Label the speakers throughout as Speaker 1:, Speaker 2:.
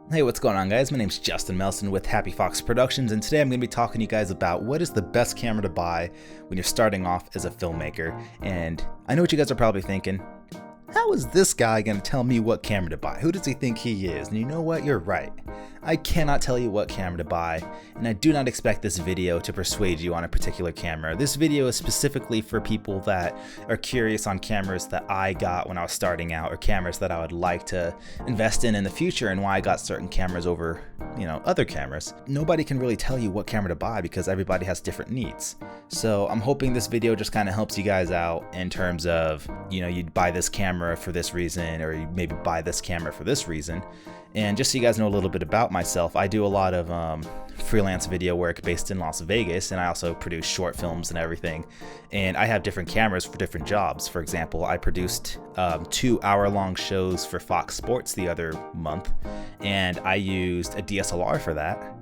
Speaker 1: Hey, what's going on, guys? My name's Justin Melson with Happy Fox Productions, and today I'm going to be talking to you guys about what is the best camera to buy when you're starting off as a filmmaker. And I know what you guys are probably thinking. How is this guy going to tell me what camera to buy? Who does he think he is? And you know what? You're right. I cannot tell you what camera to buy, and I do not expect this video to persuade you on a particular camera. This video is specifically for people that are curious on cameras that I got when I was starting out, or cameras that I would like to invest in the future, and why I got certain cameras over, other cameras. Nobody can really tell you what camera to buy because everybody has different needs. So I'm hoping this video just kind of helps you guys out in terms of, you'd buy this camera for this reason, or you maybe buy this camera for this reason. And just so you guys know a little bit about myself, I do a lot of freelance video work based in Las Vegas, and I also produce short films and everything. And I have different cameras for different jobs. For example, I produced 2-hour-long shows for Fox Sports the other month, and I used a DSLR for that,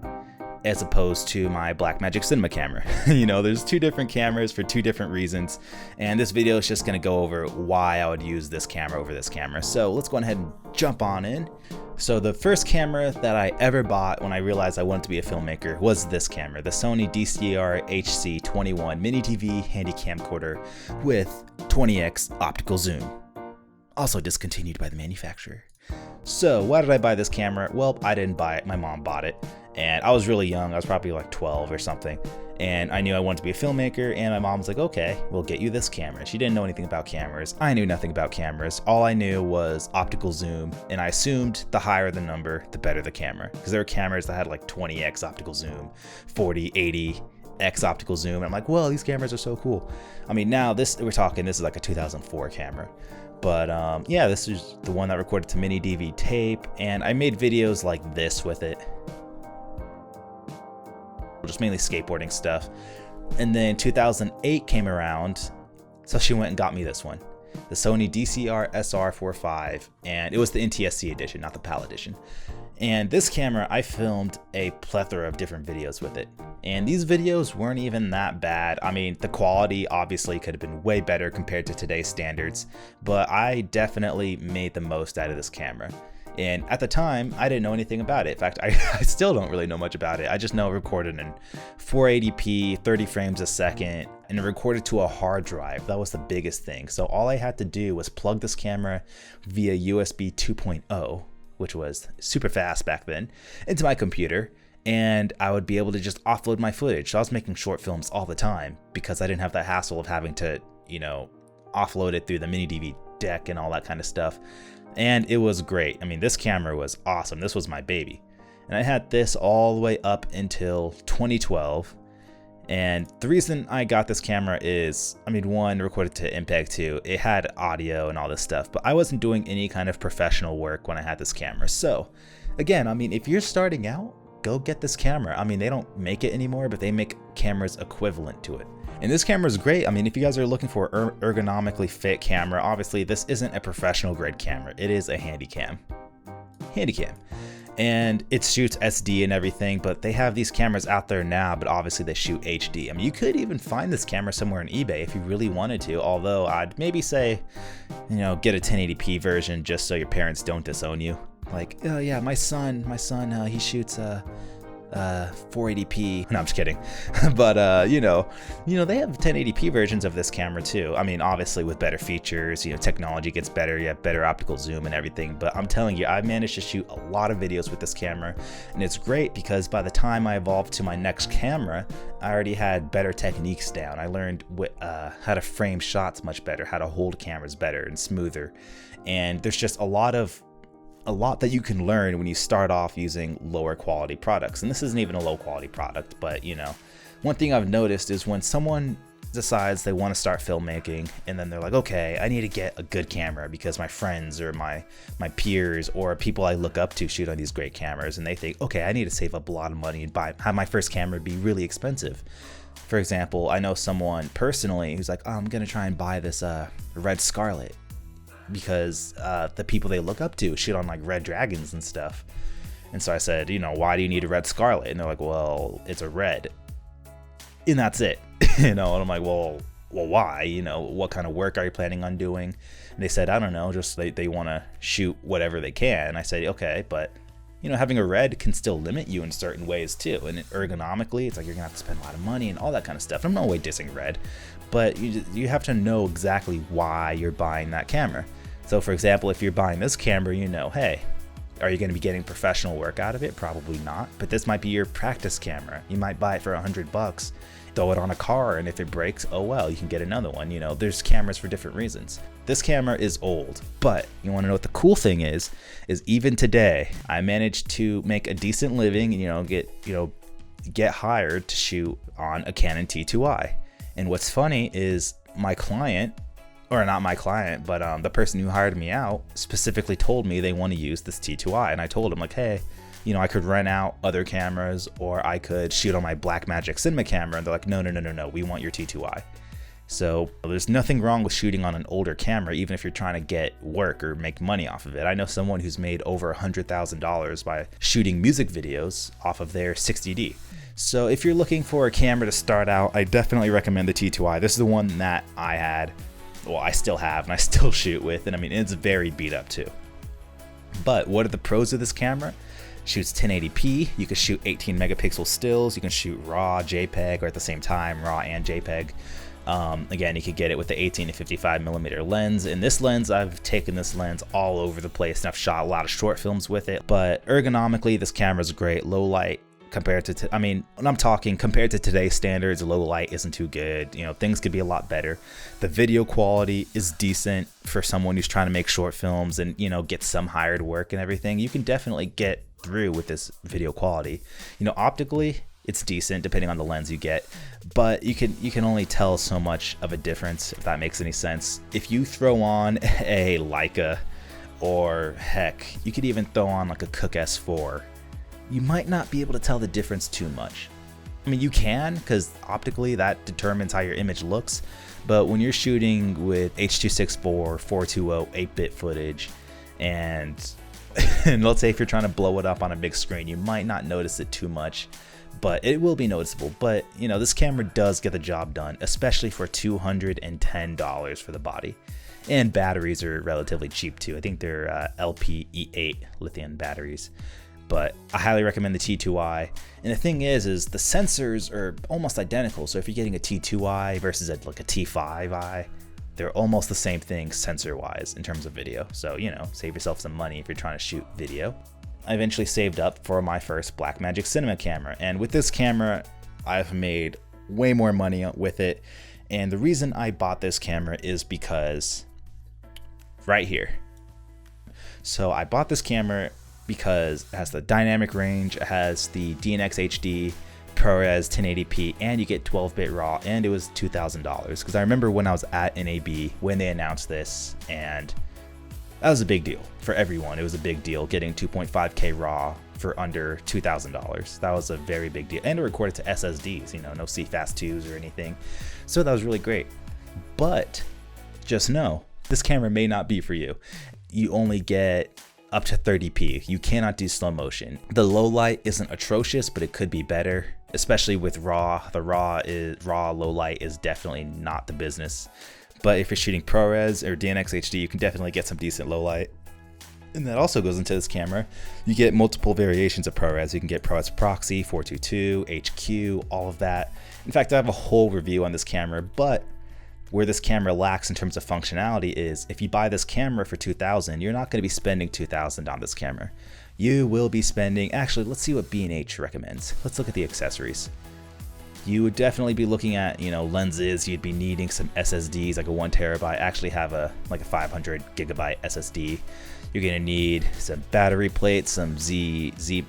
Speaker 1: as opposed to my Blackmagic Cinema camera. There's two different cameras for two different reasons, and this video is just gonna go over why I would use this camera over this camera. So let's go ahead and jump on in. So the first camera that I ever bought when I realized I wanted to be a filmmaker was this camera, the Sony DCR-SR45 MiniDV Handycam camcorder with 20x optical zoom. Also discontinued by the manufacturer. So why did I buy this camera? Well, I didn't buy it, my mom bought it. And I was really young, I was probably like 12 or something. And I knew I wanted to be a filmmaker, and my mom was like, okay, we'll get you this camera. She didn't know anything about cameras. I knew nothing about cameras. All I knew was optical zoom, and I assumed the higher the number, the better the camera. Because there were cameras that had like 20x optical zoom, 40, 80x optical zoom. And I'm like, well, these cameras are so cool. I mean, now this is like a 2004 camera. But yeah, this is the one that recorded to MiniDV tape, and I made videos like this with it. Just mainly skateboarding stuff. And then 2008 came around, so she went and got me this one, the Sony DCR-SR45, and it was the NTSC edition, not the PAL edition. And this camera, I filmed a plethora of different videos with it, and these videos weren't even that bad. I mean, the quality obviously could have been way better compared to today's standards, but I definitely made the most out of this camera. And at the time, I didn't know anything about it. In fact, I still don't really know much about it. I just know it recorded in 480p, 30 frames a second, and it recorded to a hard drive. That was the biggest thing. So all I had to do was plug this camera via USB 2.0, which was super fast back then, into my computer, and I would be able to just offload my footage. So I was making short films all the time because I didn't have that hassle of having to, offload it through the MiniDV deck and all that kind of stuff. And it was great. I mean, this camera was awesome. This was my baby. And I had this all the way up until 2012. And the reason I got this camera is, one, recorded to MPEG 2. It had audio and all this stuff, but I wasn't doing any kind of professional work when I had this camera. So again, if you're starting out, go get this camera. They don't make it anymore, but they make cameras equivalent to it. And this camera is great. If you guys are looking for an ergonomically fit camera, obviously this isn't a professional grade camera. It is a Handycam. And it shoots SD and everything, but they have these cameras out there now, but obviously they shoot HD. You could even find this camera somewhere on eBay if you really wanted to, although I'd maybe say, get a 1080p version just so your parents don't disown you. Like, oh yeah, my son, he shoots 480p. No, I'm just kidding. But they have 1080p versions of this camera too. Obviously with better features, technology gets better, you have better optical zoom and everything. But I'm telling you, I managed to shoot a lot of videos with this camera, and it's great because by the time I evolved to my next camera, I already had better techniques down. I learned how to frame shots much better, how to hold cameras better and smoother. And there's just a lot that you can learn when you start off using lower quality products. And this isn't even a low quality product, but one thing I've noticed is when someone decides they want to start filmmaking, and then they're like, okay, I need to get a good camera because my friends or my peers or people I look up to shoot on these great cameras, and they think, okay, I need to save up a lot of money and have my first camera be really expensive. For example, I know someone personally who's like, oh, I'm gonna try and buy this Red Scarlet, because the people they look up to shoot on like Red Dragons and stuff. And so I said, why do you need a Red Scarlet? And they're like, well, it's a red. And that's it. And I'm like, well, why? What kind of work are you planning on doing? And they said, I don't know, just they want to shoot whatever they can. And I said, okay, but having a red can still limit you in certain ways too. And ergonomically, it's like you're gonna have to spend a lot of money and all that kind of stuff. I'm no way dissing red, but you have to know exactly why you're buying that camera. So for example, if you're buying this camera, hey, are you going to be getting professional work out of it? Probably not, but this might be your practice camera. You might buy it for $100, throw it on a car, and if it breaks, oh well, you can get another one. There's cameras for different reasons. This camera is old, but you want to know what the cool thing is even today, I managed to make a decent living and, get hired to shoot on a Canon T2i. And what's funny is my client, or not my client, but the person who hired me out specifically told me they want to use this T2i. And I told him, like, hey, I could rent out other cameras, or I could shoot on my Blackmagic Cinema camera. And they're like, no, we want your T2i. So there's nothing wrong with shooting on an older camera, even if you're trying to get work or make money off of it. I know someone who's made over $100,000 by shooting music videos off of their 60D. So if you're looking for a camera to start out, I definitely recommend the T2i. This is the one that I had. Well, I still have and I still shoot with, and I mean, it's very beat up too. But what are the pros of this camera? Shoots 1080p, you can shoot 18 megapixel stills, you can shoot RAW, JPEG, or at the same time, RAW and JPEG. Again, you could get it with the 18 to 55 millimeter lens. In this lens, I've taken this lens all over the place and I've shot a lot of short films with it. But ergonomically, this camera is great. Low light, compared to, when I'm talking compared to today's standards, low light isn't too good. Things could be a lot better. The video quality is decent for someone who's trying to make short films and, get some hired work and everything. You can definitely get through with this video quality. Optically, it's decent depending on the lens you get, but you can only tell so much of a difference, if that makes any sense. If you throw on a Leica, or heck, you could even throw on like a Cooke S4, you might not be able to tell the difference too much. You can, because optically that determines how your image looks, but when you're shooting with H.264, 420, 8-bit footage, and let's say if you're trying to blow it up on a big screen, you might not notice it too much, but it will be noticeable. But this camera does get the job done, especially for $210 for the body. And batteries are relatively cheap too. I think they're LPE8 lithium batteries. But I highly recommend the T2i. And the thing is the sensors are almost identical. So if you're getting a T2i versus like a T5i, they're almost the same thing sensor-wise in terms of video. So, save yourself some money if you're trying to shoot video. I eventually saved up for my first Blackmagic Cinema camera. And with this camera, I've made way more money with it. And the reason I bought this camera is because right here. So I bought this camera because it has the dynamic range, it has the DNx HD, ProRes 1080p, and you get 12-bit RAW, and it was $2,000. Because I remember when I was at NAB when they announced this, and that was a big deal for everyone. It was a big deal getting 2.5K RAW for under $2,000. That was a very big deal, and it recorded to SSDs, no CFast 2s or anything. So that was really great. But just know, this camera may not be for you. You only get up to 30p. You cannot do slow motion. The low light isn't atrocious, but it could be better, especially with RAW. The raw low light is definitely not the business. But if you're shooting ProRes or DNx HD, you can definitely get some decent low light. And that also goes into this camera. You get multiple variations of ProRes. You can get ProRes Proxy, 422, HQ, all of that. In fact, I have a whole review on this camera, but where this camera lacks in terms of functionality is if you buy this camera for $2,000, you're not going to be spending $2,000 on this camera. You will be spending, actually, let's see what B&H recommends. Let's look at the accessories. You would definitely be looking at, lenses. You'd be needing some SSDs, like a 1 terabyte. I actually have a 500 gigabyte SSD. You're gonna need some battery plates, some some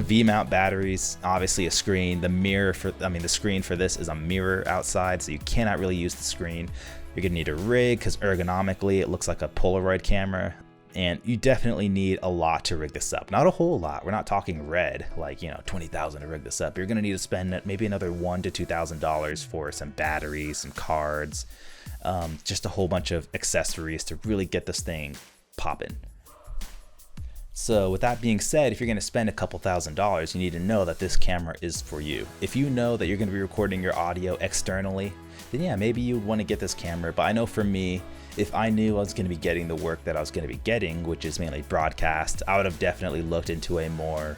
Speaker 1: V-mount batteries, obviously a screen. The screen for this is a mirror outside, so you cannot really use the screen. You're gonna need a rig, because ergonomically it looks like a Polaroid camera. And you definitely need a lot to rig this up. Not a whole lot. We're not talking red, like, $20,000 to rig this up. You're gonna need to spend maybe another $1,000 to $2,000 for some batteries, some cards, just a whole bunch of accessories to really get this thing popping. So with that being said, if you're going to spend a couple $1,000s, you need to know that this camera is for you. If you know that you're going to be recording your audio externally, then yeah, maybe you would want to get this camera. But I know for me, if I knew I was going to be getting the work that I was going to be getting, which is mainly broadcast, I would have definitely looked into a more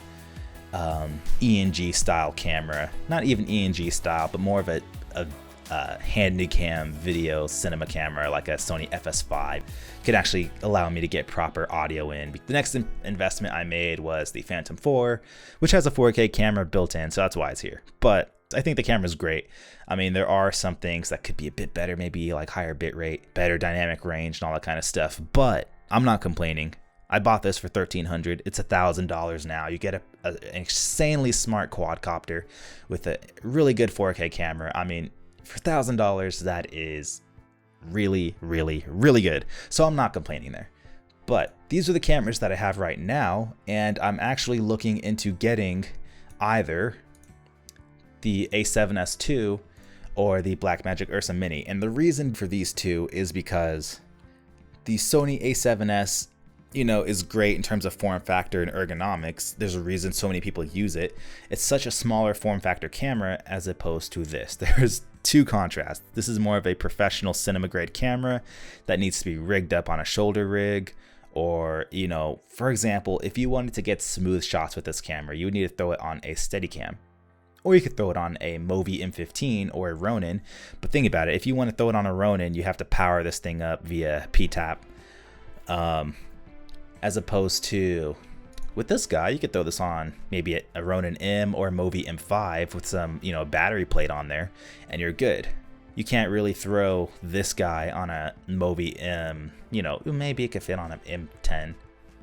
Speaker 1: ENG style camera. Not even ENG style, but more of a Handycam video cinema camera like a Sony FS5 could actually allow me to get proper audio in. The next investment I made was the Phantom 4, which has a 4K camera built in, so that's why it's here. But I think the camera's great. I mean, there are some things that could be a bit better, maybe like higher bit rate, better dynamic range and all that kind of stuff, but I'm not complaining. I bought this for $1,300. It's $1,000 now. You get an insanely smart quadcopter with a really good 4K camera. I mean, for $1,000, that is really, really, really good. So I'm not complaining there. But these are the cameras that I have right now, and I'm actually looking into getting either the A7S II or the Blackmagic URSA Mini. And the reason for these two is because the Sony A7S, you know, is great in terms of form factor and ergonomics. There's a reason so many people use it. It's such a smaller form factor camera as opposed to this. There's two contrasts. This is more of a professional cinema grade camera that needs to be rigged up on a shoulder rig, or, you know, for example, if you wanted to get smooth shots with this camera, you would need to throw it on a Steadicam. Or you could throw it on a Movi M15 or a Ronin. But think about it, if you want to throw it on a Ronin, you have to power this thing up via P-tap. As opposed to with this guy, you could throw this on maybe a Ronin M or a Movi M5 with some, you know, battery plate on there, and you're good. You can't really throw this guy on a Movi M, you know, maybe it could fit on an M10.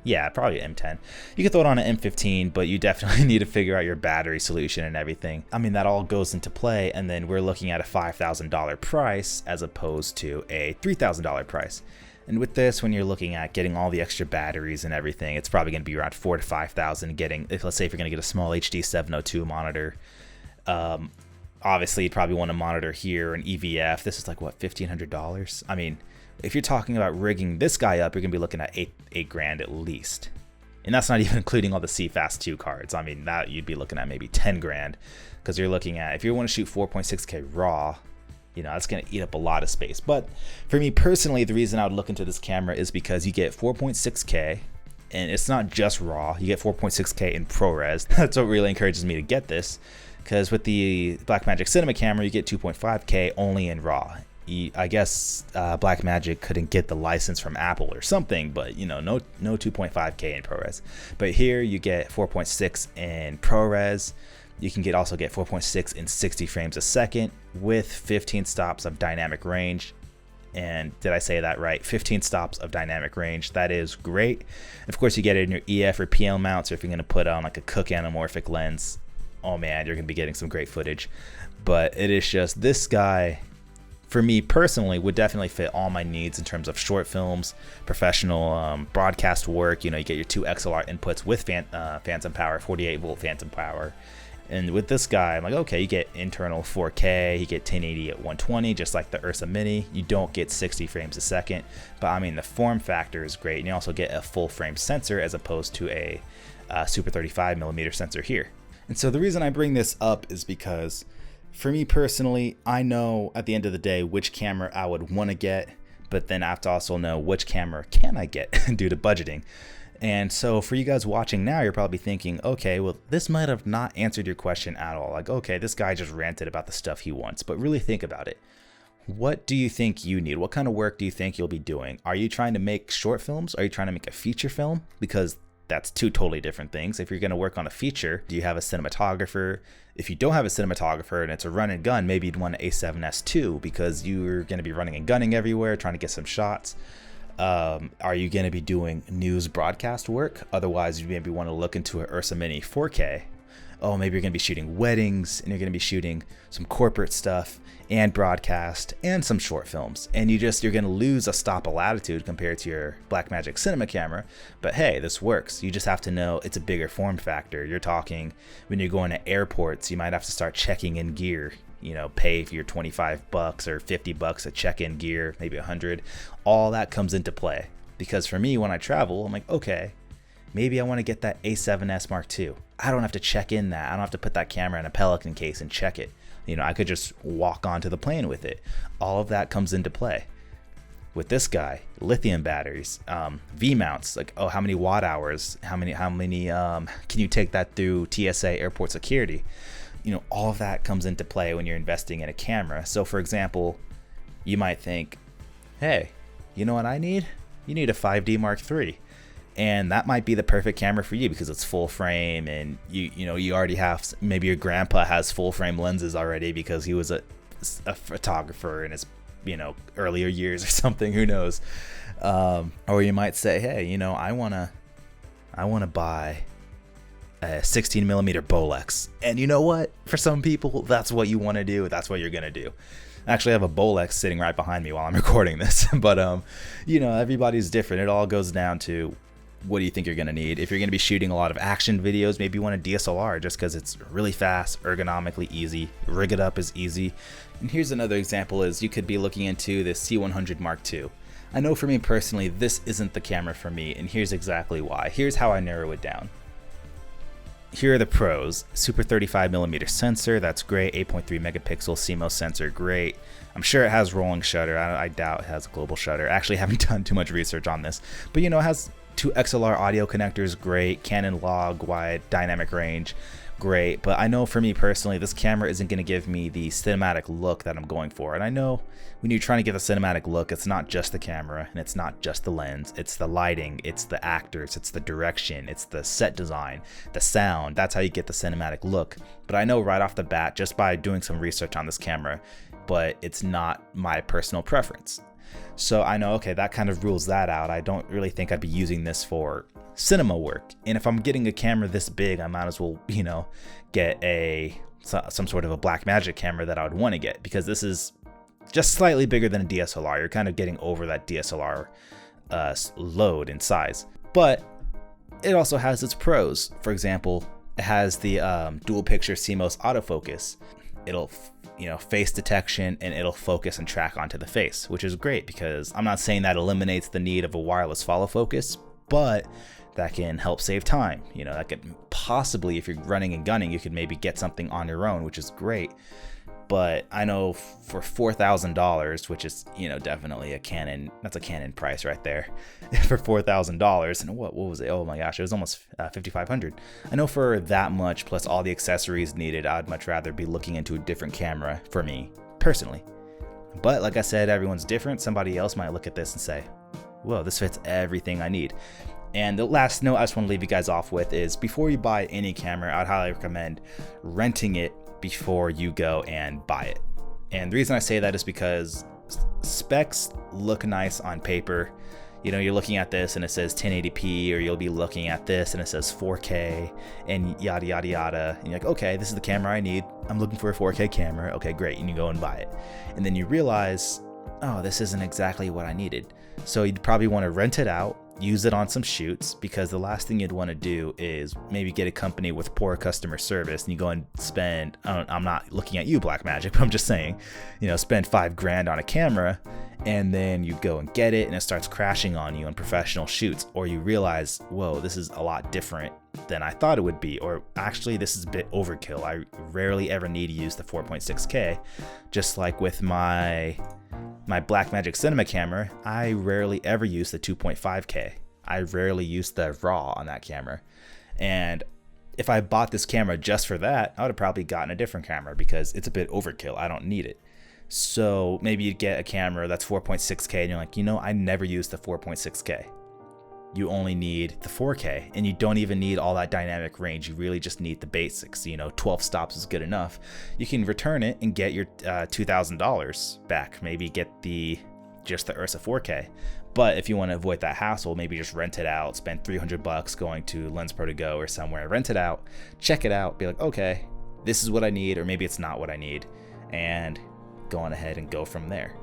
Speaker 1: Yeah, probably an M10. You could throw it on an M15, but you definitely need to figure out your battery solution and everything. I mean, that all goes into play, and then we're looking at a $5,000 price as opposed to a $3,000 price. And with this, when you're looking at getting all the extra batteries and everything, it's probably going to be around $4,000 to $5,000 getting, let's say if you're going to get a small HD 702 monitor. Obviously, you'd probably want a monitor here, an EVF. This is like, what, $1,500? I mean, if you're talking about rigging this guy up, you're going to be looking at eight grand at least. And that's not even including all the CFast 2 cards. I mean, that you'd be looking at maybe 10 grand, because you're looking at, if you want to shoot 4.6K RAW, you know, that's going to eat up a lot of space. But for me personally, the reason I would look into this camera is because you get 4.6K, and it's not just RAW. You get 4.6K in ProRes. That's what really encourages me to get this, because with the Blackmagic Cinema camera, you get 2.5K only in RAW. I guess Blackmagic couldn't get the license from Apple or something, but you know, no 2.5K in ProRes. But here you get 4.6 in ProRes. You can also get 4.6 in 60 frames a second with 15 stops of dynamic range. And did I say that right? 15 stops of dynamic range. That is great. Of course, you get it in your EF or PL mounts, or if you're going to put on like a Cook anamorphic lens, oh man, you're going to be getting some great footage. But it is just, this guy, for me personally, would definitely fit all my needs in terms of short films, professional broadcast work. You know, you get your 2 XLR inputs with phantom power, 48 volt phantom power. And with this guy, I'm like, okay, you get internal 4K, you get 1080 at 120, just like the URSA Mini. You don't get 60 frames a second, but I mean, the form factor is great. And you also get a full frame sensor as opposed to a Super 35mm sensor here. And so the reason I bring this up is because for me personally, I know at the end of the day which camera I would want to get, but then I have to also know which camera can I get due to budgeting. And so for you guys watching now, you're probably thinking, okay, well, this might have not answered your question at all. Like, okay, this guy just ranted about the stuff he wants, but really think about it. What do you think you need? What kind of work do you think you'll be doing? Are you trying to make short films? Are you trying to make a feature film? Because that's two totally different things. If you're going to work on a feature, do you have a cinematographer? If you don't have a cinematographer and it's a run and gun, maybe you'd want an A7S II because you're going to be running and gunning everywhere, trying to get some shots. Are you going to be doing news broadcast work? Otherwise, you maybe want to look into an URSA Mini 4K. Oh, maybe you're going to be shooting weddings and you're going to be shooting some corporate stuff and broadcast and some short films. And you're going to lose a stop of latitude compared to your Blackmagic Cinema camera. But hey, this works. You just have to know it's a bigger form factor. You're talking when you're going to airports, you might have to start checking in gear. You know, pay for your $25 or $50 a check-in gear, maybe $100. All that comes into play. Because for me, when I travel, I'm like, okay, Maybe I want to get that A7S Mark II. I don't have to check in that. I don't have to put that camera in a Pelican case and check it. You know, I could just walk onto the plane with it. All of that comes into play. With this guy, lithium batteries, V mounts, like, oh, how many watt hours, how many can you take that through TSA airport security? You know, all of that comes into play when you're investing in a camera. So for example, you might think, hey, you know what I need? You need a 5D Mark III. And that might be the perfect camera for you because it's full frame, and you know, you already have, maybe your grandpa has full frame lenses already because he was a photographer in his, you know, earlier years or something, who knows. Or you might say, hey, you know, I want to buy a 16mm Bolex. And you know what? For some people, that's what you want to do. That's what you're going to do. I actually have a Bolex sitting right behind me while I'm recording this. But, you know, everybody's different. It all goes down to, what do you think you're going to need? If you're going to be shooting a lot of action videos, maybe you want a DSLR just because it's really fast, ergonomically easy, rig it up is easy. And here's another example is you could be looking into the C100 Mark II. I know for me personally, this isn't the camera for me, and here's exactly why. Here's how I narrow it down. Here are the pros. Super 35mm sensor, that's great. 8.3 megapixel CMOS sensor, great. I'm sure it has rolling shutter. I doubt it has a global shutter. Actually, I haven't done too much research on this, but you know, it has 2 XLR audio connectors, great. Canon log wide dynamic range, great. But I know for me personally, this camera isn't going to give me the cinematic look that I'm going for. And I know when you're trying to get a cinematic look, it's not just the camera and it's not just the lens, it's the lighting, it's the actors, it's the direction, it's the set design, the sound. That's how you get the cinematic look. But I know right off the bat, just by doing some research on this camera, but it's not my personal preference. So I know, okay, that kind of rules that out. I don't really think I'd be using this for cinema work. And if I'm getting a camera this big, I might as well, you know, get some sort of a Blackmagic camera that I would want to get, because this is just slightly bigger than a DSLR. You're kind of getting over that DSLR load in size. But it also has its pros. For example, it has the dual picture CMOS autofocus. It'll, you know, face detection, and it'll focus and track onto the face, which is great because I'm not saying that eliminates the need of a wireless follow focus, but that can help save time. You know, that could possibly, if you're running and gunning, you could maybe get something on your own, which is great. But I know for $4,000, which is, you know, definitely a Canon, that's a Canon price right there, for $4,000, and what was it? Oh my gosh, it was almost $5,500. I know for that much, plus all the accessories needed, I'd much rather be looking into a different camera for me, personally. But like I said, everyone's different. Somebody else might look at this and say, whoa, this fits everything I need. And the last note I just want to leave you guys off with is, before you buy any camera, I'd highly recommend renting it before you go and buy it. And the reason I say that is because specs look nice on paper. You know, you're looking at this and it says 1080p, or you'll be looking at this and it says 4K and yada yada yada, and you're like, okay, this is the camera I need. I'm looking for a 4K camera. Okay, great. And you go and buy it, and then you realize, oh, this isn't exactly what I needed. So you'd probably want to rent it out, use it on some shoots, because the last thing you'd want to do is maybe get a company with poor customer service and you go and spend, I'm not looking at you, Blackmagic, but I'm just saying, you know, spend $5,000 on a camera, and then you go and get it and it starts crashing on you on professional shoots, or you realize, whoa, this is a lot different than I thought it would be, or actually this is a bit overkill. I rarely ever need to use the 4.6K, just like with my Blackmagic Cinema camera, I rarely ever use the 2.5K. I rarely use the RAW on that camera. And if I bought this camera just for that, I would have probably gotten a different camera because it's a bit overkill. I don't need it. So maybe you get a camera that's 4.6K and you're like, you know, I never use the 4.6K. You only need the 4K, and you don't even need all that dynamic range. You really just need the basics. You know, 12 stops is good enough. You can return it and get your $2,000 back. Maybe get just the URSA 4K. But if you want to avoid that hassle, maybe just rent it out, spend $300 going to Lens Pro to Go or somewhere, rent it out, check it out, be like, okay, this is what I need, or maybe it's not what I need, and go on ahead and go from there.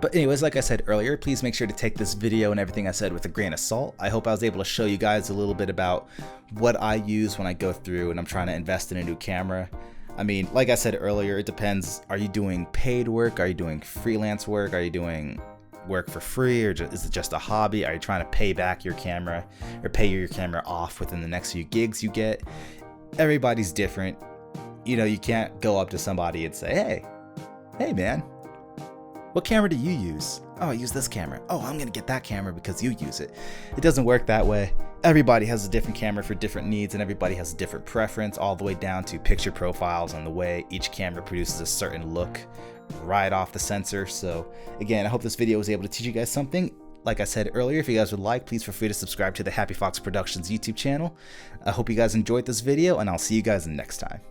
Speaker 1: But anyways, like I said earlier, please make sure to take this video and everything I said with a grain of salt. I hope I was able to show you guys a little bit about what I use when I go through and I'm trying to invest in a new camera. I mean, like I said earlier, it depends. Are you doing paid work? Are you doing freelance work? Are you doing work for free, or is it just a hobby? Are you trying to pay back your camera or pay your camera off within the next few gigs you get? Everybody's different. You know, you can't go up to somebody and say, hey man, what camera do you use? Oh, I use this camera. Oh, I'm gonna get that camera because you use it. It doesn't work that way. Everybody has a different camera for different needs, and everybody has a different preference, all the way down to picture profiles and the way each camera produces a certain look right off the sensor. So again, I hope this video was able to teach you guys something. Like I said earlier, if you guys would like, please feel free to subscribe to the Happy Fox Productions YouTube channel. I hope you guys enjoyed this video, and I'll see you guys next time.